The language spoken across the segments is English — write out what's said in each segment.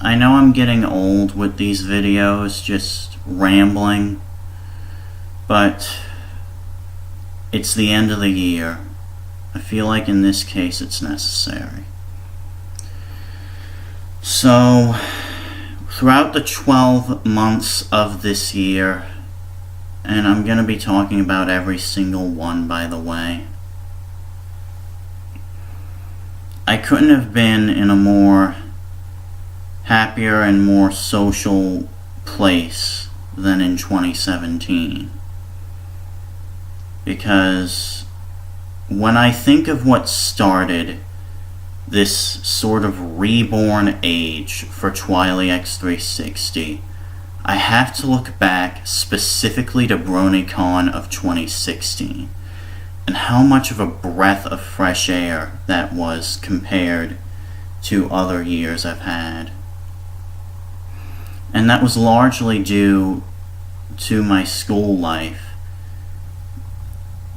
I know I'm getting old with these videos, just rambling, but it's the end of the year. I feel like in this case it's necessary. So, throughout the 12 months of this year, and I'm going to be talking about every single one, by the way, I couldn't have been in a more happier and more social place than in 2017. Because when I think of what started this sort of reborn age for Twiley X360, I have to look back specifically to BronyCon of 2016 and how much of a breath of fresh air that was compared to other years I've had. And that was largely due to my school life.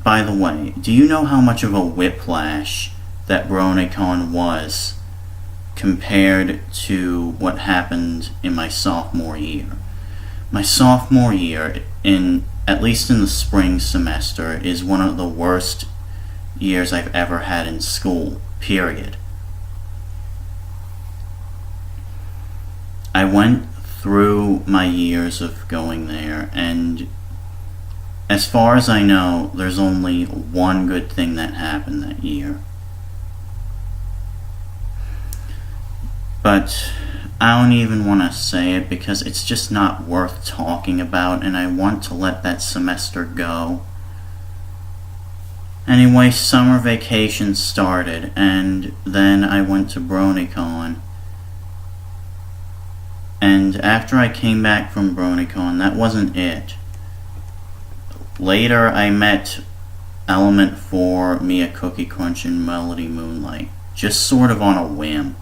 By the way, do you know how much of a whiplash that BronyCon was compared to what happened in my sophomore year? My sophomore year, at least in the spring semester, is one of the worst years I've ever had in school, period. I went through my years of going there, and as far as I know, there's only one good thing that happened that year. But I don't even want to say it because it's just not worth talking about, and I want to let that semester go. Anyway, summer vacation started, and then I went to BronyCon. And after I came back from BronyCon, that wasn't it. Later, I met Element 4, Mia Cookie Crunch, and Melody Moonlight, just sort of on a whim.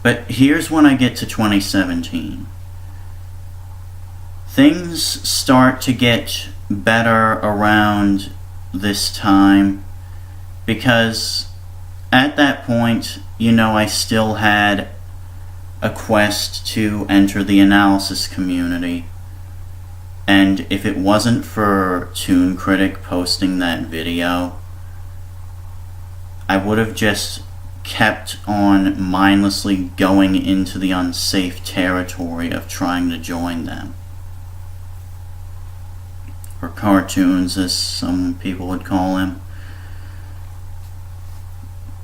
But here's when I get to 2017. Things start to get better around this time because at that point, I still had a quest to enter the analysis community. And if it wasn't for Toon Critic posting that video, I would have just kept on mindlessly going into the unsafe territory of trying to join them. Or cartoons, as some people would call him.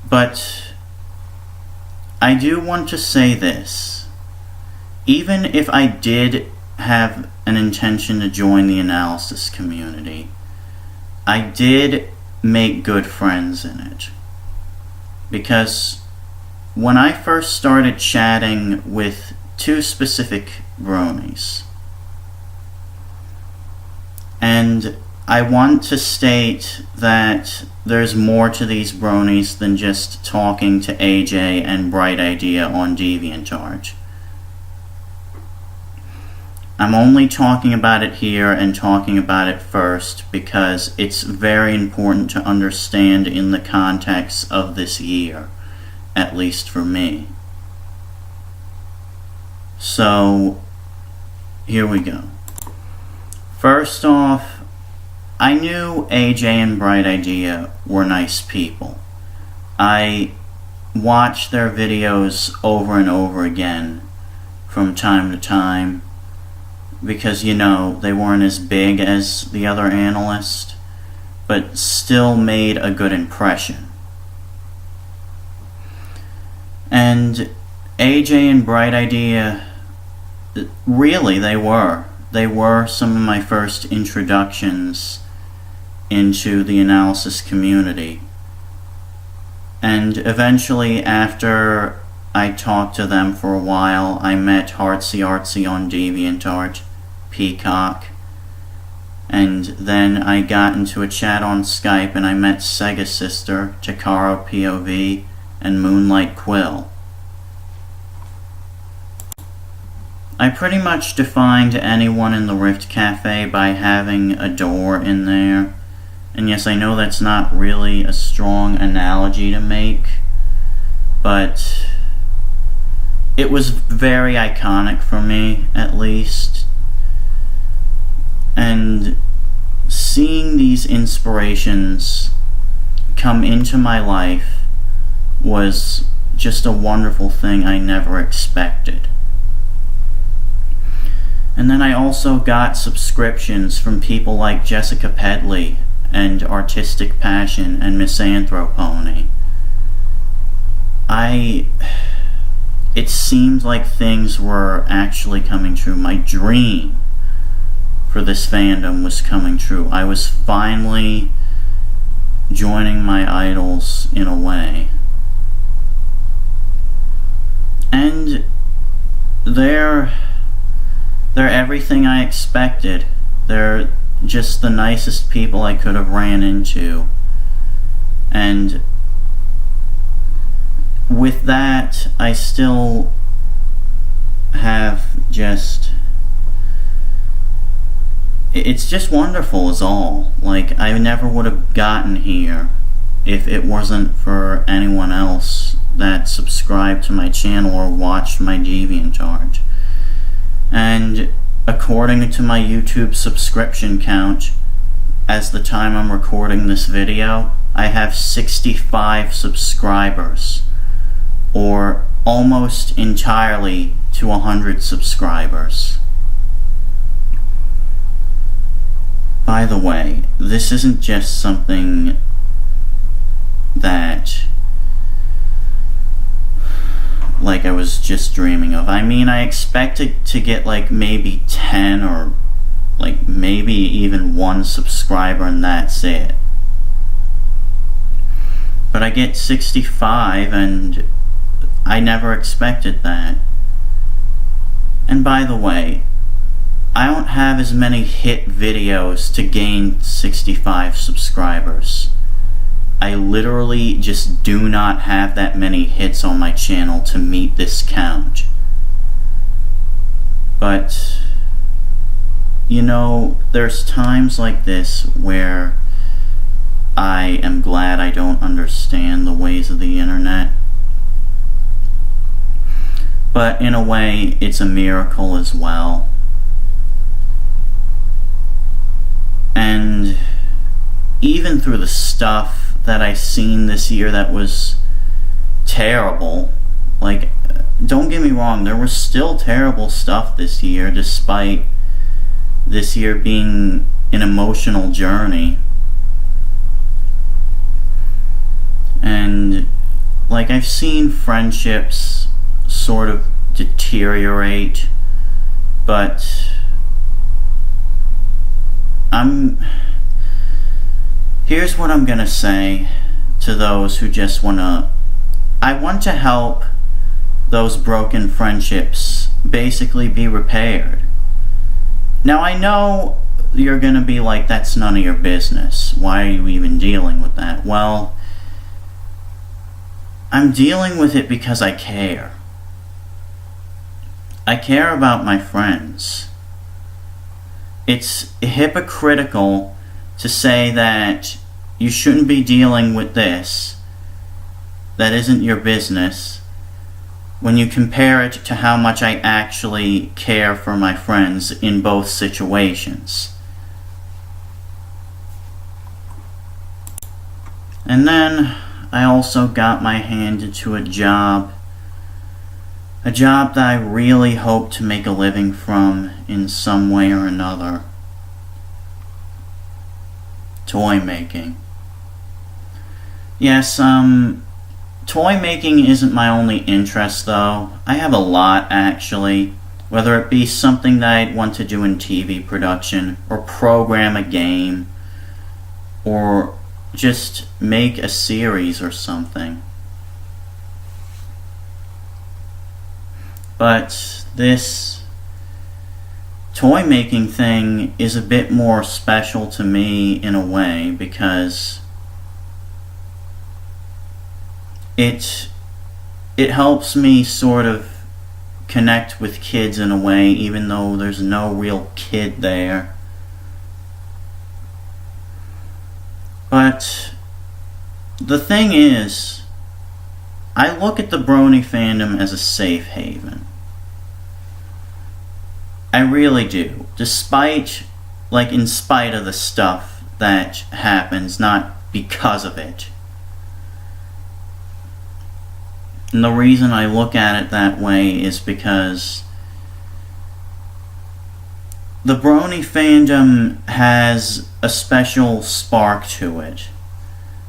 But I do want to say this. Even if I did have an intention to join the analysis community, I did make good friends in it. Because when I first started chatting with two specific bronies, and I want to state that there's more to these bronies than just talking to AJ and Bright Idea on DeviantArt. I'm only talking about it here and talking about it first because it's very important to understand in the context of this year, at least for me. So, here we go. First off, I knew AJ and Bright Idea were nice people. I watched their videos over and over again from time to time because, they weren't as big as the other analyst, but still made a good impression. And AJ and Bright Idea, really, they were. They were some of my first introductions into the analysis community. And eventually, after I talked to them for a while, I met Heartsy Artsy on DeviantArt, Peacock, and then I got into a chat on Skype and I met Sega Sister, Takaro POV, and Moonlight Quill. I pretty much defined anyone in the Rift Cafe by having a door in there. And yes, I know that's not really a strong analogy to make, but it was very iconic for me, at least. And seeing these inspirations come into my life was just a wonderful thing I never expected. And then I also got subscriptions from people like Jessica Pedley and Artistic Passion and Misanthropony. It seemed like things were actually coming true. My dream for this fandom was coming true. I was finally joining my idols in a way. And they're everything I expected. They're just the nicest people I could have ran into. And with that, I still have it's just wonderful is all. Like, I never would have gotten here if it wasn't for anyone else that subscribed to my channel or watched my DeviantArt. And according to my YouTube subscription count, as the time I'm recording this video, I have 65 subscribers, or almost entirely to 100 subscribers. By the way, this isn't just something that like I was just dreaming of. I mean, I expected to get like maybe 10 or like maybe even 1 subscriber and that's it. But I get 65 and I never expected that. And by the way, I don't have as many hit videos to gain 65 subscribers. I literally just do not have that many hits on my channel to meet this count. But, you know, there's times like this where I am glad I don't understand the ways of the internet. But in a way, it's a miracle as well. And even through the stuff that I seen this year that was terrible, like, don't get me wrong, there was still terrible stuff this year, despite this year being an emotional journey. And, like, I've seen friendships sort of deteriorate, but here's what I'm gonna say to those who just I want to help those broken friendships basically be repaired. Now, I know you're gonna be like, that's none of your business. Why are you even dealing with that? Well, I'm dealing with it because I care. I care about my friends. It's hypocritical to say that you shouldn't be dealing with this, that isn't your business, when you compare it to how much I actually care for my friends in both situations. And then I also got my hand into a job that I really hope to make a living from in some way or another. Toy making. Yes, toy making isn't my only interest though. I have a lot actually, whether it be something that I'd want to do in TV production, or program a game, or just make a series or something. But this toy making thing is a bit more special to me in a way, because it helps me sort of connect with kids in a way, even though there's no real kid there. But the thing is, I look at the Brony fandom as a safe haven. I really do. Despite, in spite of the stuff that happens, not because of it. And the reason I look at it that way is because the Brony fandom has a special spark to it.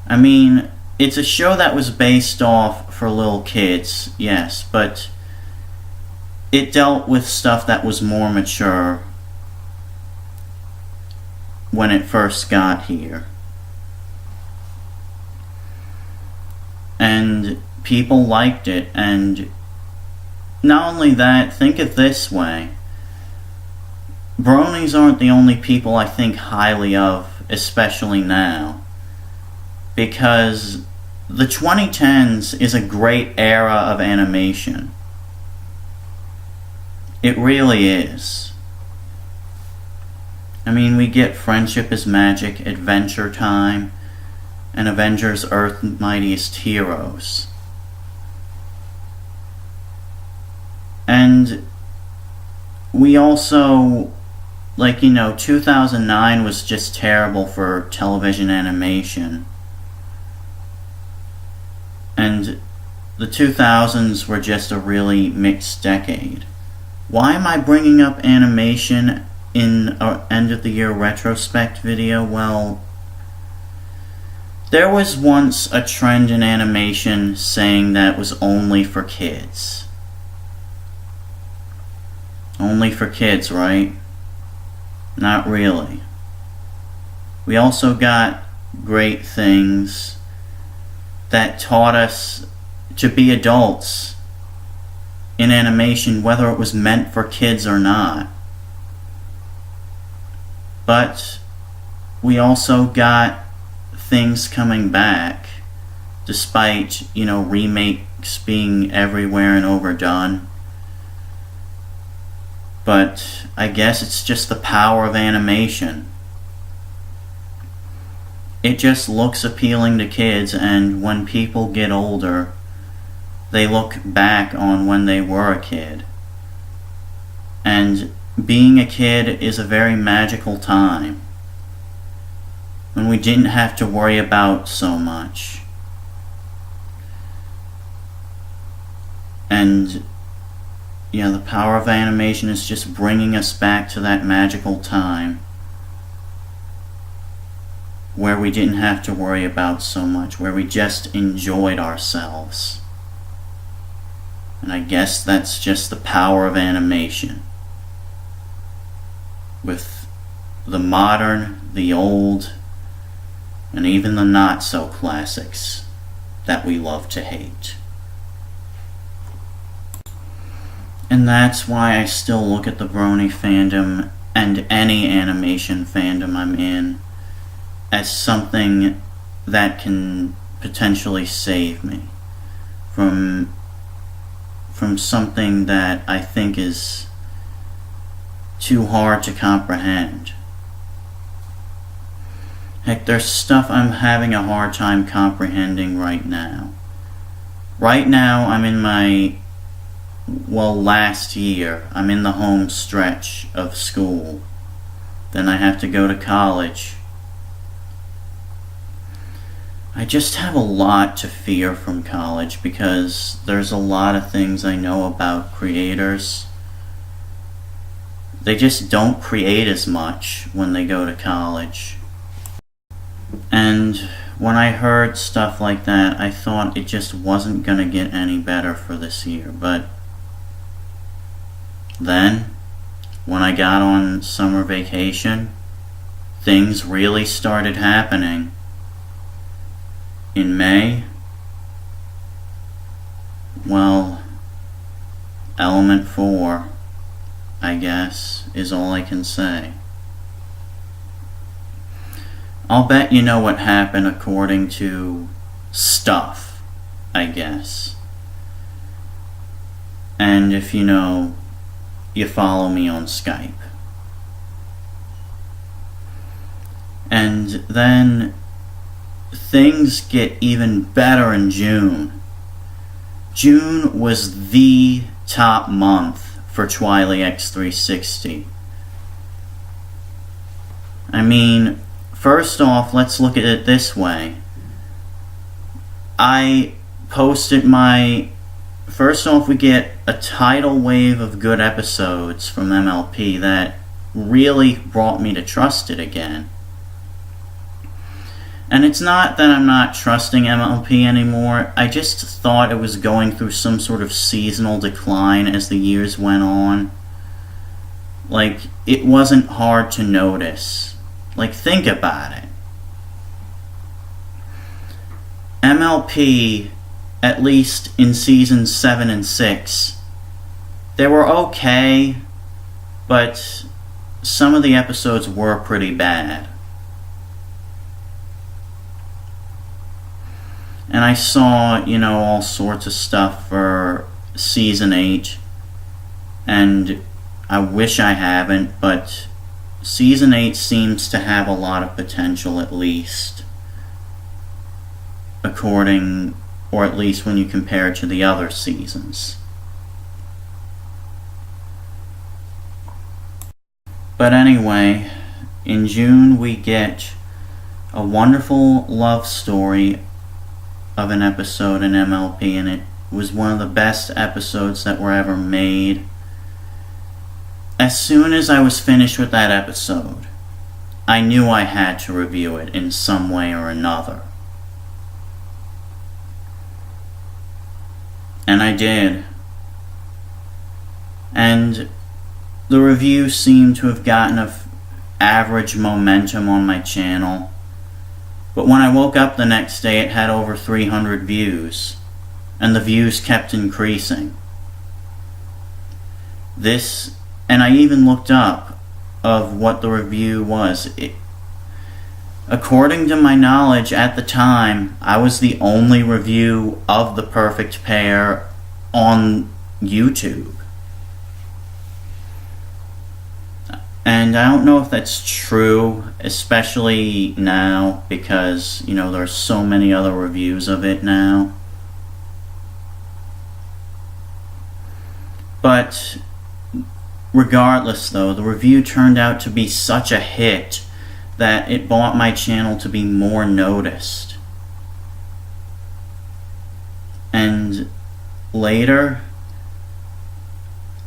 I mean, it's a show that was based off for little kids, yes, but it dealt with stuff that was more mature when it first got here. And people liked it, and not only that, think of it this way. Bronies aren't the only people I think highly of, especially now. Because the 2010s is a great era of animation. It really is. I mean, we get Friendship is Magic, Adventure Time, and Avengers Earth's Mightiest Heroes. And we also, 2009 was just terrible for television animation. And the 2000s were just a really mixed decade. Why am I bringing up animation in our end of the year retrospect video? Well, there was once a trend in animation saying that it was only for kids. Only for kids, right? Not really. We also got great things that taught us to be adults in animation, whether it was meant for kids or not. But we also got things coming back, despite, remakes being everywhere and overdone. But I guess it's just the power of animation. It just looks appealing to kids, and when people get older, they look back on when they were a kid. And being a kid is a very magical time, when we didn't have to worry about so much. And the power of animation is just bringing us back to that magical time where we didn't have to worry about so much, where we just enjoyed ourselves. And I guess that's just the power of animation. With the modern, the old, and even the not-so classics that we love to hate. And that's why I still look at the Brony fandom and any animation fandom I'm in as something that can potentially save me from something that I think is too hard to comprehend. Heck, there's stuff I'm having a hard time comprehending right now. Right now, I'm in my, last year, I'm in the home stretch of school. Then I have to go to college. I just have a lot to fear from college because there's a lot of things I know about creators. They just don't create as much when they go to college. And when I heard stuff like that, I thought it just wasn't gonna get any better for this year. But then, when I got on summer vacation, things really started happening. In May, Element 4, I guess, is all I can say. I'll bet you know what happened according to stuff, I guess. And if you know, you follow me on Skype. And then things get even better in June. June was the top month for Twiley X360. I mean, first off, let's look at it this way. I posted my... First off, we get a tidal wave of good episodes from MLP that really brought me to trust it again. And it's not that I'm not trusting MLP anymore, I just thought it was going through some sort of seasonal decline as the years went on. Like, it wasn't hard to notice. Like, think about it. MLP, at least in seasons 7 and 6, they were okay, but some of the episodes were pretty bad. And I saw, all sorts of stuff for season 8, and I wish I haven't, but season 8 seems to have a lot of potential, at least, according, or at least when you compare it to the other seasons. But anyway, in June we get a wonderful love story of an episode in MLP, and it was one of the best episodes that were ever made. As soon as I was finished with that episode, I knew I had to review it in some way or another. And I did. And the review seemed to have gotten average momentum on my channel. But when I woke up the next day, it had over 300 views. And the views kept increasing. And I even looked up of what the review was. According to my knowledge at the time, I was the only review of The Perfect Pair on YouTube. And I don't know if that's true, especially now, because, there's so many other reviews of it now. But regardless, though, the review turned out to be such a hit that it brought my channel to be more noticed. And later,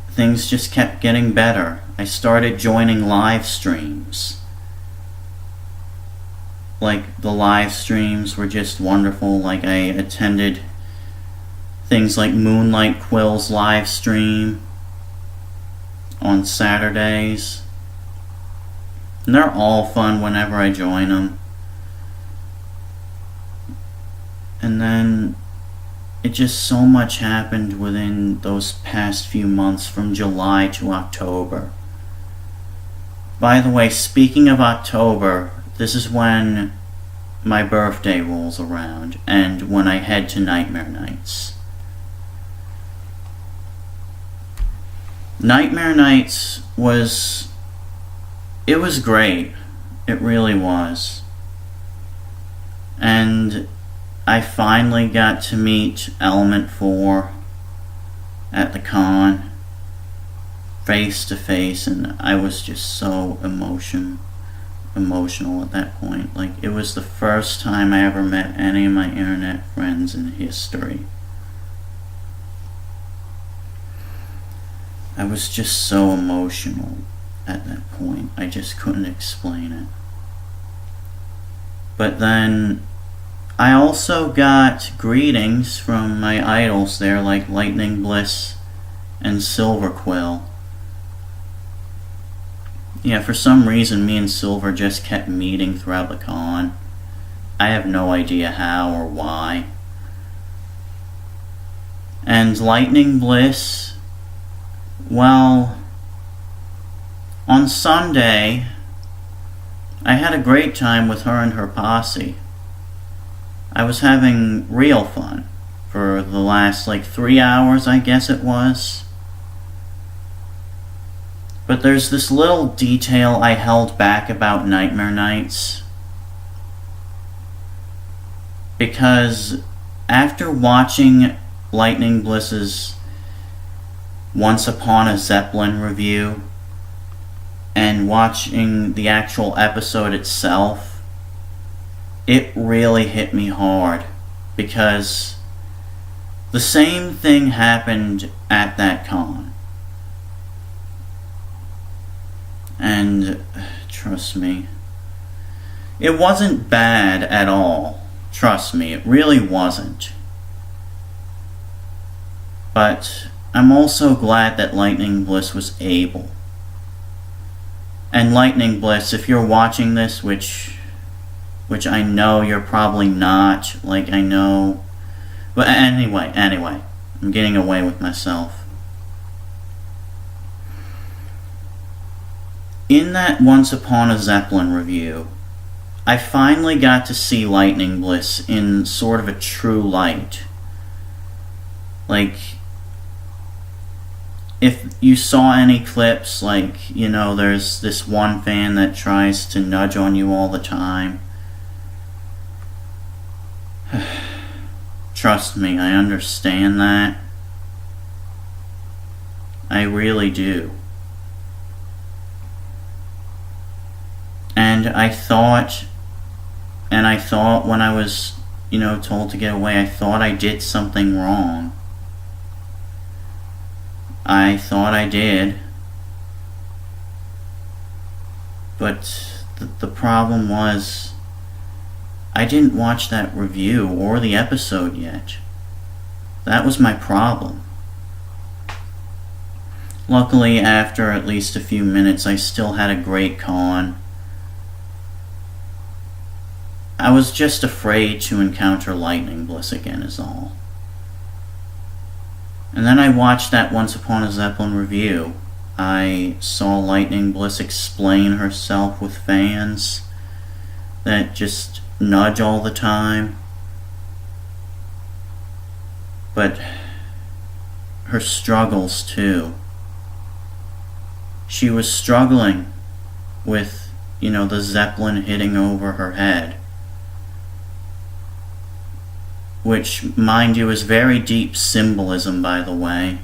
things just kept getting better. I started joining live streams. Like, the live streams were just wonderful. Like, I attended things like Moonlight Quill's live stream on Saturdays. And they're all fun whenever I join them. And then it just so much happened within those past few months from July to October. By the way, speaking of October, this is when my birthday rolls around and when I head to Nightmare Nights. Nightmare Nights was great. It really was. And I finally got to meet Element 4 at the con, face to face, and I was just so emotional at that point. Like, it was the first time I ever met any of my internet friends in history. I was just so emotional at that point. I just couldn't explain it. But then I also got greetings from my idols there, like Lightning Bliss and Silver Quill. Yeah, for some reason me and Silver just kept meeting throughout the con. I have no idea how or why. And Lightning Bliss, well, on Sunday, I had a great time with her and her posse. I was having real fun for the last 3 hours, I guess it was. But there's this little detail I held back about Nightmare Nights. Because after watching Lightning Bliss's Once Upon a Zeppelin review and watching the actual episode itself, it really hit me hard, because the same thing happened at that con. And trust me, it wasn't bad at all. Trust me, it really wasn't. But I'm also glad that Lightning Bliss was able. And Lightning Bliss, if you're watching this, which I know you're probably not, like I know. But anyway, I'm getting away with myself. In that Once Upon a Zeppelin review, I finally got to see Lightning Bliss in sort of a true light. Like, if you saw any clips, like, you know, there's this one fan that tries to nudge on you all the time. Trust me, I understand that. I really do. And I thought when I was, you know, told to get away, I thought I did something wrong. I thought I did. But the problem was, I didn't watch that review or the episode yet. That was my problem. Luckily, after at least a few minutes, I still had a great con. I was just afraid to encounter Lightning Bliss again is all. And then I watched that Once Upon a Zeppelin review. I saw Lightning Bliss explain herself with fans that just nudge all the time. But her struggles too. She was struggling with, you know, the Zeppelin hitting over her head. Which, mind you, is very deep symbolism, by the way.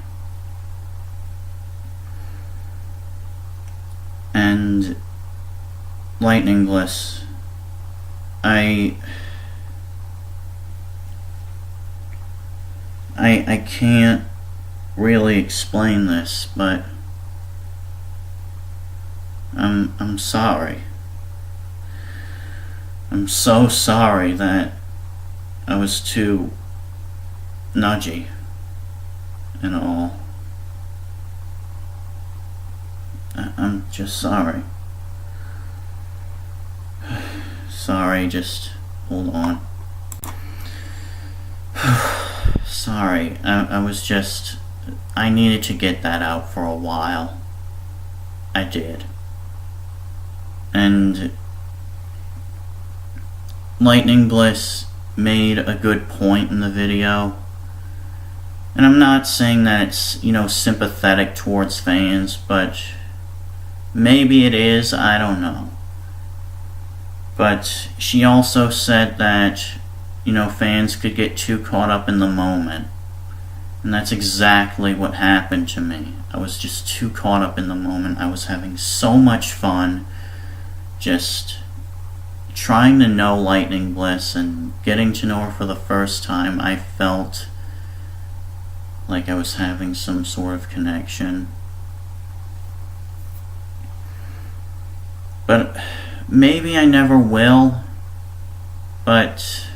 And Lightning Bliss, I can't really explain this, but I'm sorry. I'm so sorry that I was too nudgy and all. I'm just sorry. Sorry, just hold on. Sorry, I needed to get that out for a while. I did. And Lightning Bliss made a good point in the video. And I'm not saying that it's, you know, sympathetic towards fans, but maybe it is, I don't know. But she also said that, you know, fans could get too caught up in the moment. And that's exactly what happened to me. I was just too caught up in the moment. I was having so much fun just trying to know Lightning Bliss and getting to know her for the first time. I felt like I was having some sort of connection. But maybe I never will. But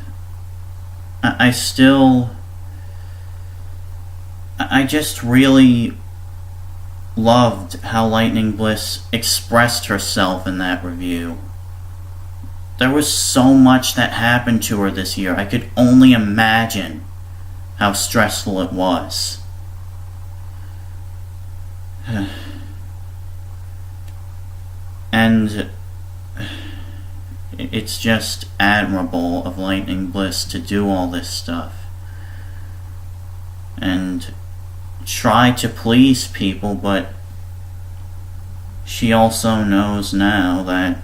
I just really loved how Lightning Bliss expressed herself in that review. There was so much that happened to her this year. I could only imagine how stressful it was. And it's just admirable of Lightning Bliss to do all this stuff and try to please people, but she also knows now that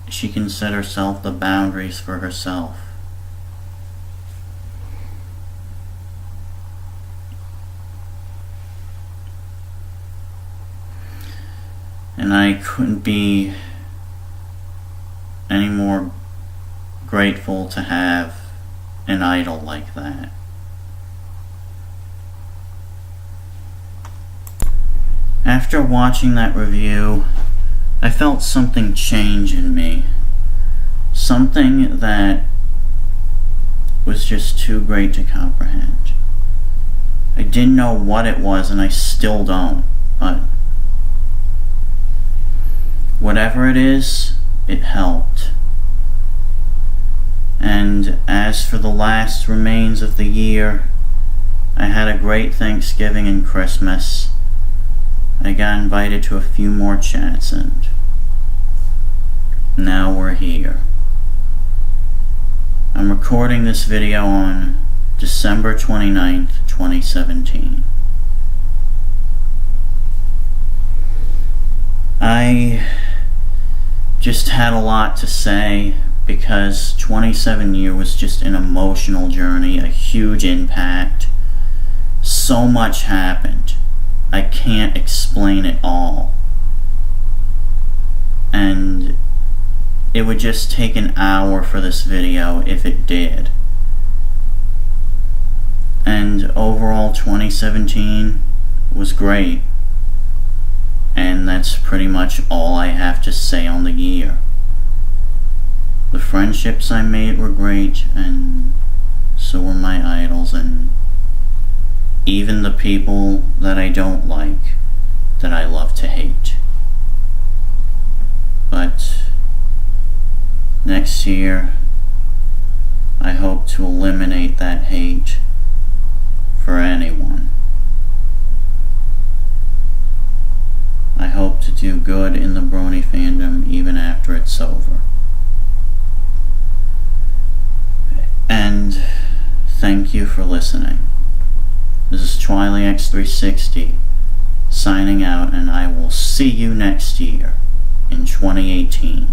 she can set herself the boundaries for herself. And I couldn't be any more grateful to have an idol like that. After watching that review, I felt something change in me. Something that was just too great to comprehend. I didn't know what it was, and I still don't, but whatever it is, it helped. And as for the last remains of the year, I had a great Thanksgiving and Christmas. I got invited to a few more chats, and now we're here. I'm recording this video on December 29th, 2017. I just had a lot to say because 27 years was just an emotional journey, a huge impact. So much happened. I can't explain it all. And it would just take an hour for this video if it did. And overall 2017 was great. And that's pretty much all I have to say on the year. The friendships I made were great, and so were my idols, and even the people that I don't like, that I love to hate. But next year, I hope to eliminate that hate for anyone. I hope to do good in the Brony fandom even after it's over. And thank you for listening. This is TwilyX360 signing out, and I will see you next year in 2018.